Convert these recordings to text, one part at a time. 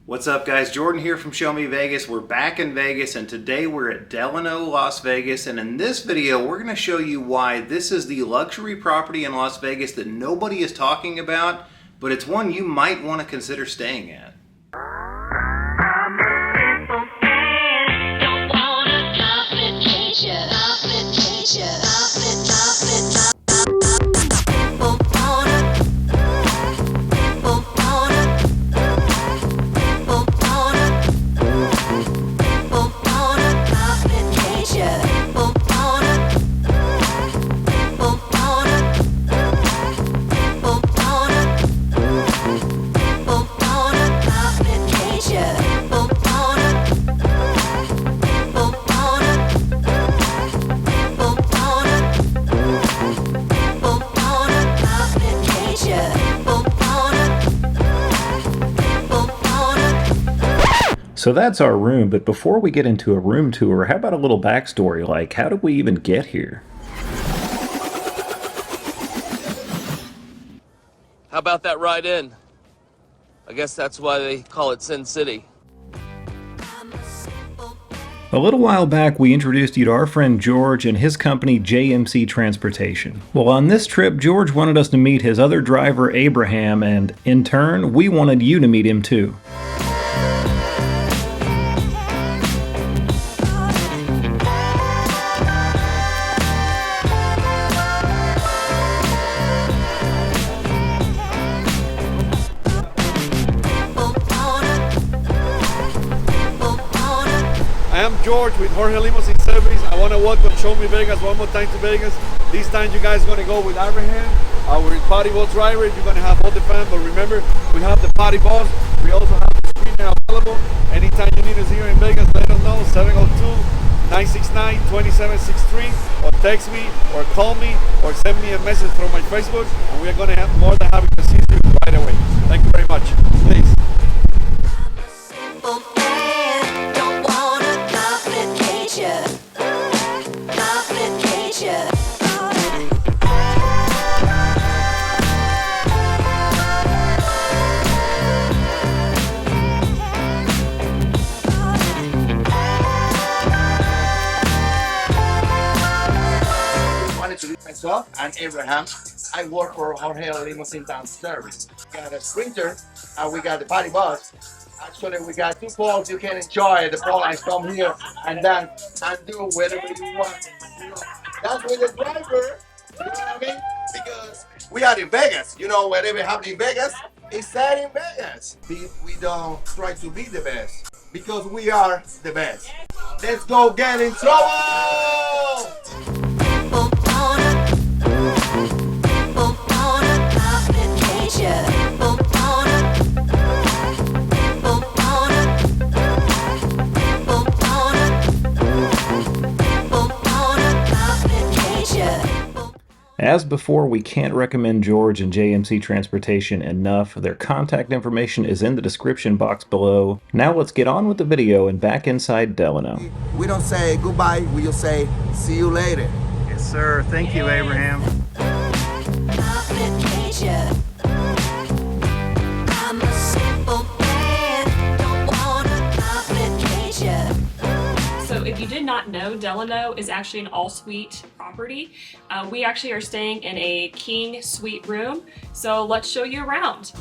What's up guys, Jordan here from Show Me Vegas. We're back in Vegas and today we're at Delano Las Vegas, and in this video we're going to show you why this is the luxury property in Las Vegas that nobody is talking about, but it's one you might want to consider staying at. So that's our room, but before we get into a room tour, how about a little backstory, like how did we even get here? How about that ride in? I guess that's why they call it Sin City. A little while back, we introduced you to our friend George and his company JMC Transportation. Well, on this trip, George wanted us to meet his other driver, Abraham, and in turn, we wanted you to meet him too. I am George with Jorge Limousine Service. I want to welcome Show Me Vegas one more time to Vegas. This time you guys are going to go with Abraham, our party bus driver. You're going to have all the fun, but remember, we have the party bus. We also have the screener available. Anytime you need us here in Vegas, let us know, 702-969-2763, or text me, or call me, or send me a message from my Facebook, and we are going to have more than happy to see you right away. Thank you very much. Please. Myself and Abraham. I work for Jorge Limousine Service. We got a Sprinter and we got the party bus. Actually, we got two poles you can enjoy. The pole lines come here and then and do whatever you want. You know, that's with the driver. You know what I mean? Because we are in Vegas. You know, whatever happens in Vegas, it's sad in Vegas. We don't try to be the best because we are the best. Let's go get in trouble! As before, we can't recommend George and JMC Transportation enough. Their contact information is in the description box below. Now let's get on with the video and back inside Delano. We don't say goodbye, we just say see you later. Yes, sir. Thank you, Abraham. If you did not know, Delano is actually an all-suite property. We actually are staying in a king suite room, so let's show you around.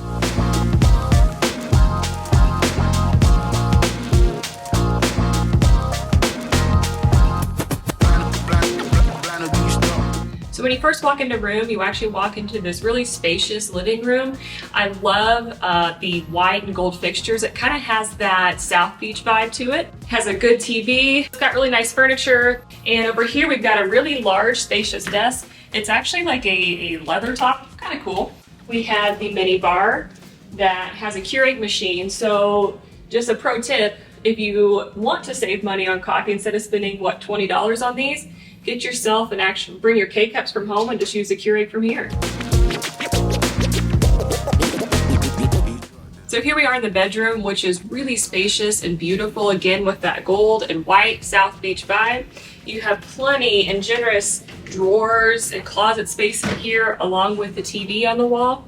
So when you first walk into the room, you actually walk into this really spacious living room. I love the white and gold fixtures. It kind of has that South Beach vibe to it. Has a good TV. It's got really nice furniture. And over here, we've got a really large, spacious desk. It's actually like a leather top, kind of cool. We have the mini bar that has a Keurig machine. So just a pro tip, if you want to save money on coffee instead of spending, what, $20 on these, get yourself an actual, bring your K-Cups from home and just use the Keurig from here. So here we are in the bedroom, which is really spacious and beautiful, again with that gold and white South Beach vibe. You have plenty and generous drawers and closet space in here, along with the TV on the wall.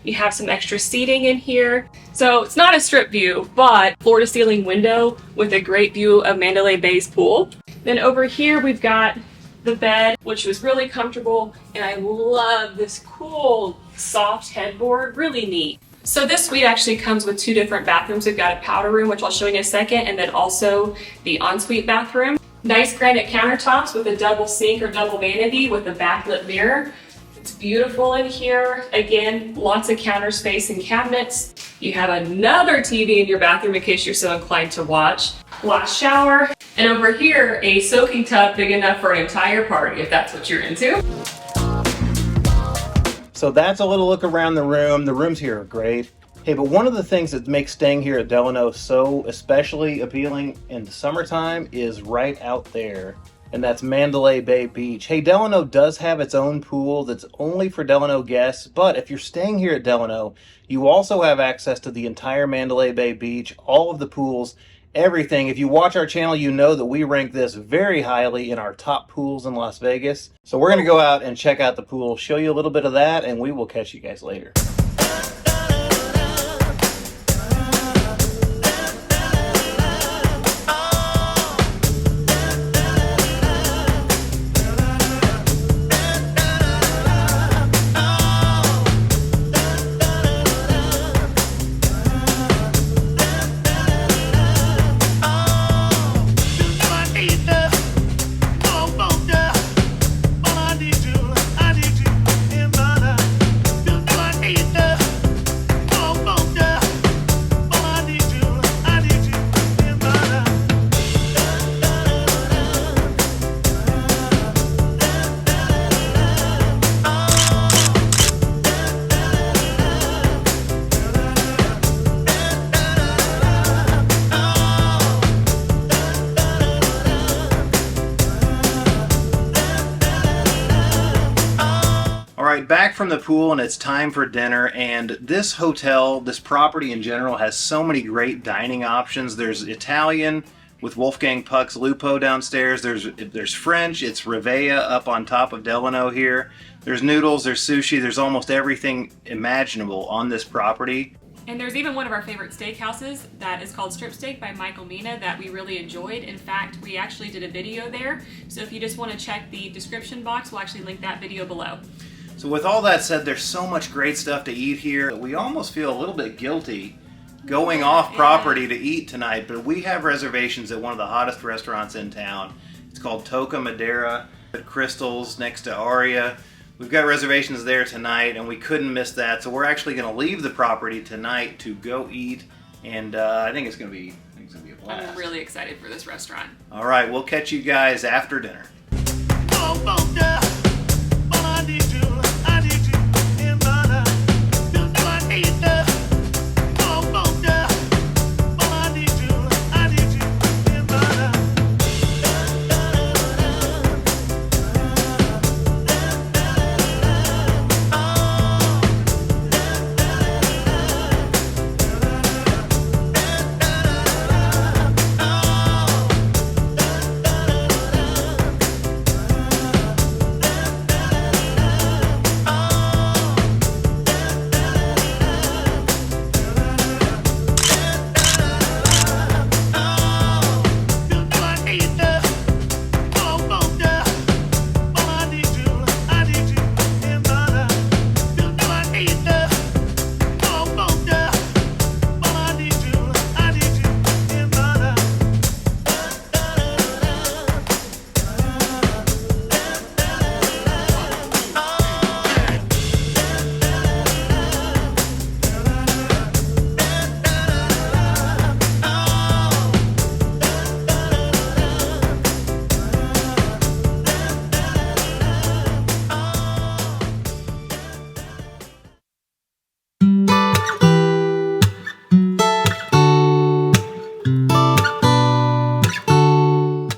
You have some extra seating in here. So it's not a strip view, but floor to ceiling window with a great view of Mandalay Bay's pool. Then over here we've got the bed, which was really comfortable, and I love this cool soft headboard, really neat. So this suite actually comes with 2 different bathrooms. We've got a powder room, which I'll show you in a second, and then also the ensuite bathroom. Nice granite countertops with a double sink or double vanity with a backlit mirror. It's beautiful in here. Again, lots of counter space and cabinets. You have another TV in your bathroom in case you're so inclined to watch. Glass shower. And over here, a soaking tub big enough for an entire party, if that's what you're into. So that's a little look around the room. The rooms here are great. Hey, but one of the things that makes staying here at Delano so especially appealing in the summertime is right out there, and that's Mandalay Bay Beach. Hey, Delano does have its own pool that's only for Delano guests, but if you're staying here at Delano, you also have access to the entire Mandalay Bay Beach, all of the pools, everything. If you watch our channel, you know that we rank this very highly in our top pools in Las Vegas. So we're going to go out and check out the pool, show you a little bit of that, and we will catch you guys later. Back from the pool, and it's time for dinner. And this hotel, this property in general, has so many great dining options. There's Italian with Wolfgang Puck's Lupo downstairs. There's French. It's Rivea up on top of Delano here. There's noodles. There's sushi. There's almost everything imaginable on this property. And there's even one of our favorite steakhouses that is called Strip Steak by Michael Mina that we really enjoyed. In fact, we actually did a video there. So if you just want to check the description box, we'll actually link that video below. So with all that said, there's so much great stuff to eat here. We almost feel a little bit guilty going off property to eat tonight, but we have reservations at one of the hottest restaurants in town. It's called Toca Madera at Crystals next to Aria. We've got reservations there tonight, and we couldn't miss that. So we're actually going to leave the property tonight to go eat, and I think it's going to be a blast. I'm really excited for this restaurant. All right, we'll catch you guys after dinner.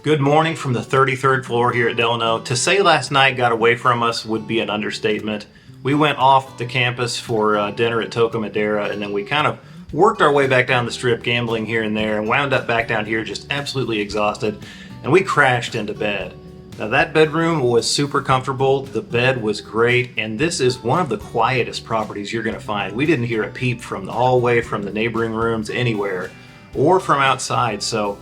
Good morning from the 33rd floor here at Delano. To say last night got away from us would be an understatement. We went off the campus for dinner at Toca Madera, and then we kind of worked our way back down the strip gambling here and there, and wound up back down here just absolutely exhausted, and we crashed into bed. Now that bedroom was super comfortable, the bed was great, and this is one of the quietest properties you're going to find. We didn't hear a peep from the hallway, from the neighboring rooms, anywhere, or from outside. So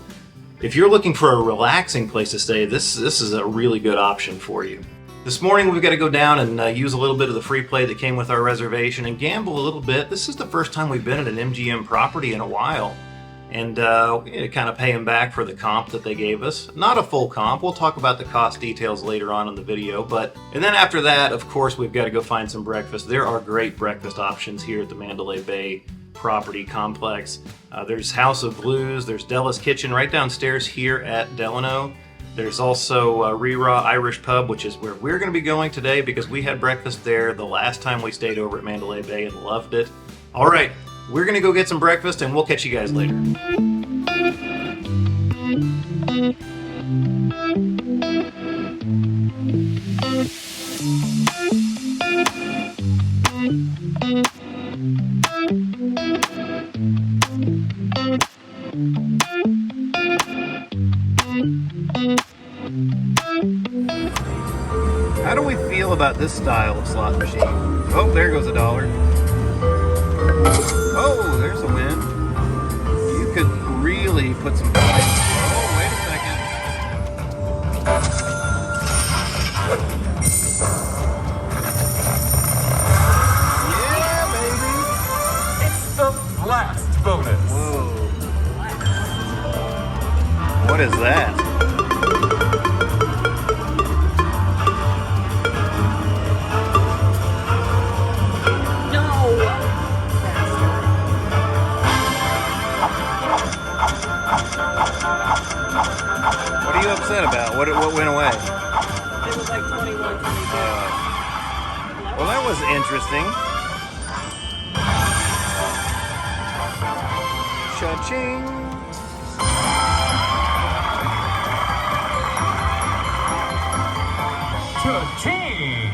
if you're looking for a relaxing place to stay, this is a really good option for you. This morning we've got to go down and use a little bit of the free play that came with our reservation and gamble a little bit. This is the first time we've been at an MGM property in a while. And kind of pay them back for the comp that they gave us. Not a full comp. We'll talk about the cost details later on in the video. And then after that, of course, we've got to go find some breakfast. There are great breakfast options here at the Mandalay Bay property complex. There's House of Blues. There's Della's Kitchen right downstairs here at Delano. There's also Rera Irish Pub, which is where we're going to be going today because we had breakfast there the last time we stayed over at Mandalay Bay and loved it. All right. We're gonna go get some breakfast and we'll catch you guys later. How do we feel about this style of slot machine? Oh, there goes $1. Oh, there's a win. You could really put some points. Oh, wait a second. Yeah, baby. It's the blast bonus. Whoa. What is that? What are you upset about? What went away? It was like 21, 22. Well, that was interesting. Cha-ching. Cha-ching!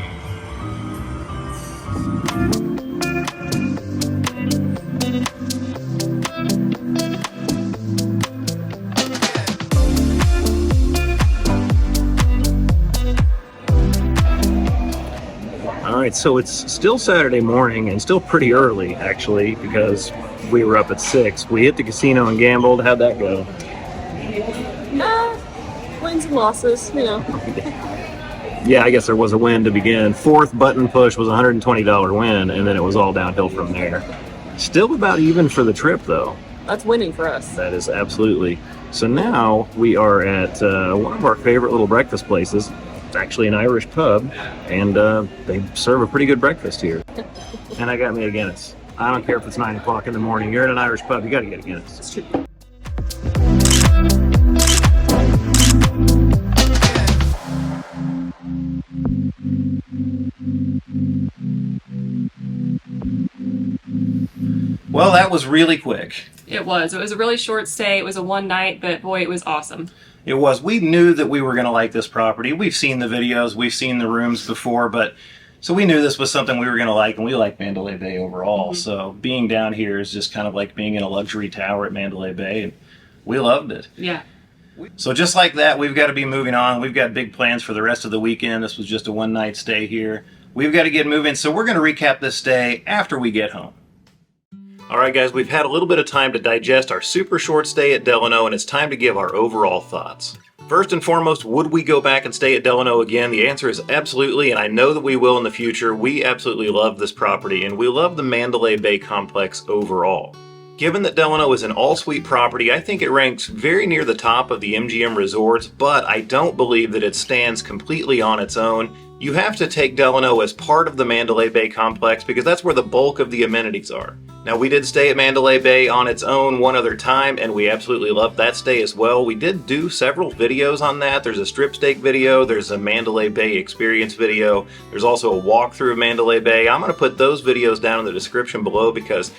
All right, so it's still Saturday morning and still pretty early, actually, because we were up at 6. We hit the casino and gambled. How'd that go? Wins and losses, you know. Yeah, I guess there was a win to begin. Fourth button push was a $120 win, and then it was all downhill from there. Still about even for the trip, though. That's winning for us. That is absolutely. So now we are at one of our favorite little breakfast places. It's actually an Irish pub, and they serve a pretty good breakfast here. And I got me a Guinness. I don't care if it's 9 o'clock in the morning. You're at an Irish pub, you got to get a Guinness. It's true. Well, that was really quick. It was. It was a really short stay. It was a one night, but boy, it was awesome. It was. We knew that we were going to like this property. We've seen the videos, we've seen the rooms before, so we knew this was something we were going to like, and we like Mandalay Bay overall. Mm-hmm. So being down here is just kind of like being in a luxury tower at Mandalay Bay, and we loved it. Yeah. So just like that, we've got to be moving on. We've got big plans for the rest of the weekend. This was just a one-night stay here. We've got to get moving, so we're going to recap this stay after we get home. All right, guys, we've had a little bit of time to digest our super short stay at Delano, and it's time to give our overall thoughts. First and foremost, would we go back and stay at Delano again? The answer is absolutely, and I know that we will in the future. We absolutely love this property, and we love the Mandalay Bay complex overall. Given that Delano is an all-suite property, I think it ranks very near the top of the MGM resorts, but I don't believe that it stands completely on its own. You have to take Delano as part of the Mandalay Bay complex because that's where the bulk of the amenities are. Now, we did stay at Mandalay Bay on its own one other time, and we absolutely loved that stay as well. We did do several videos on that. There's a strip steak video, there's a Mandalay Bay experience video, there's also a walkthrough of Mandalay Bay. I'm going to put those videos down in the description below because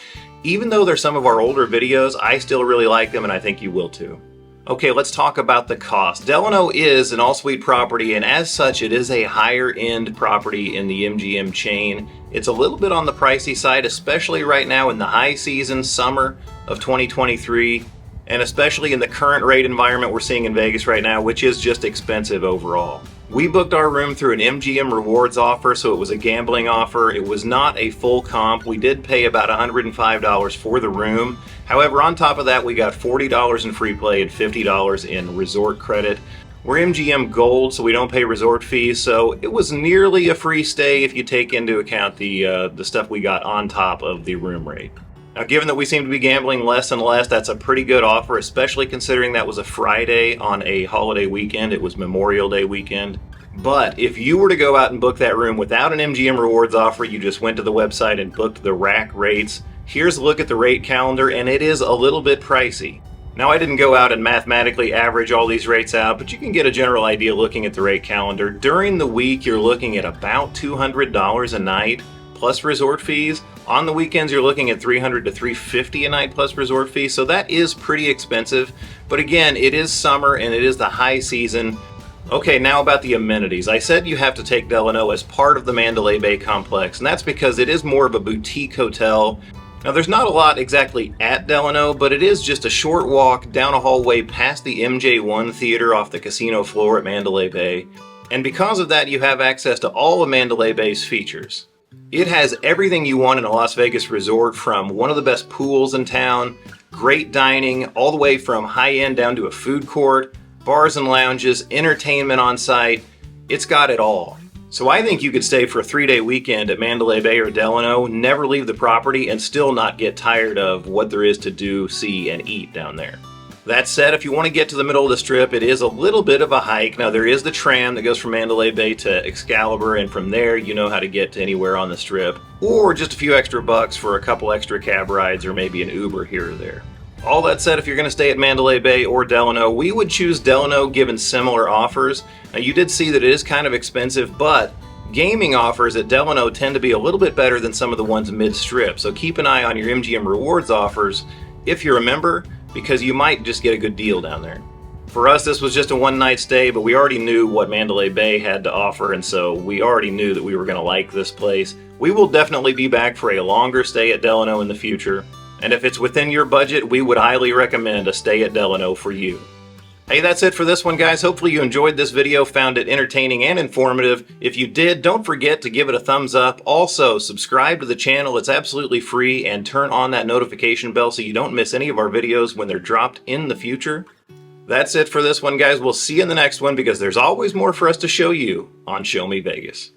even though they're some of our older videos, I still really like them, and I think you will too. Okay, let's talk about the cost. Delano is an all-suite property, and as such, it is a higher-end property in the MGM chain. It's a little bit on the pricey side, especially right now in the high season, summer of 2023, and especially in the current rate environment we're seeing in Vegas right now, which is just expensive overall. We booked our room through an MGM rewards offer, so it was a gambling offer. It was not a full comp. We did pay about $105 for the room. However, on top of that, we got $40 in free play and $50 in resort credit. We're MGM Gold, so we don't pay resort fees, so it was nearly a free stay if you take into account the stuff we got on top of the room rate. Now, given that we seem to be gambling less and less, that's a pretty good offer, especially considering that was a Friday on a holiday weekend. It was Memorial Day weekend. But if you were to go out and book that room without an MGM rewards offer, you just went to the website and booked the rack rates, here's a look at the rate calendar, and it is a little bit pricey. Now, I didn't go out and mathematically average all these rates out, but you can get a general idea looking at the rate calendar. During the week, you're looking at about $200 a night plus resort fees. On the weekends, you're looking at $300 to $350 a night plus resort fees, so that is pretty expensive. But again, it is summer and it is the high season. Okay, now about the amenities. I said you have to take Delano as part of the Mandalay Bay complex, and that's because it is more of a boutique hotel. Now, there's not a lot exactly at Delano, but it is just a short walk down a hallway past the MJ1 theater off the casino floor at Mandalay Bay. And because of that, you have access to all of Mandalay Bay's features. It has everything you want in a Las Vegas resort, from one of the best pools in town, great dining, all the way from high-end down to a food court, bars and lounges, entertainment on site. It's got it all. So I think you could stay for a 3-day weekend at Mandalay Bay or Delano, never leave the property, and still not get tired of what there is to do, see, and eat down there. That said, if you want to get to the middle of the strip, it is a little bit of a hike. Now, there is the tram that goes from Mandalay Bay to Excalibur, and from there you know how to get to anywhere on the strip, or just a few extra bucks for a couple extra cab rides or maybe an Uber here or there. All that said, if you're going to stay at Mandalay Bay or Delano, we would choose Delano given similar offers. Now, you did see that it is kind of expensive, but gaming offers at Delano tend to be a little bit better than some of the ones mid-strip, so keep an eye on your MGM rewards offers if you're a member, because you might just get a good deal down there. For us, this was just a one-night stay, but we already knew what Mandalay Bay had to offer, and so we already knew that we were going to like this place. We will definitely be back for a longer stay at Delano in the future, and if it's within your budget, we would highly recommend a stay at Delano for you. Hey, that's it for this one, guys. Hopefully you enjoyed this video, found it entertaining and informative. If you did, don't forget to give it a thumbs up. Also, subscribe to the channel. It's absolutely free, and turn on that notification bell so you don't miss any of our videos when they're dropped in the future. That's it for this one, guys. We'll see you in the next one, because there's always more for us to show you on Show Me Vegas.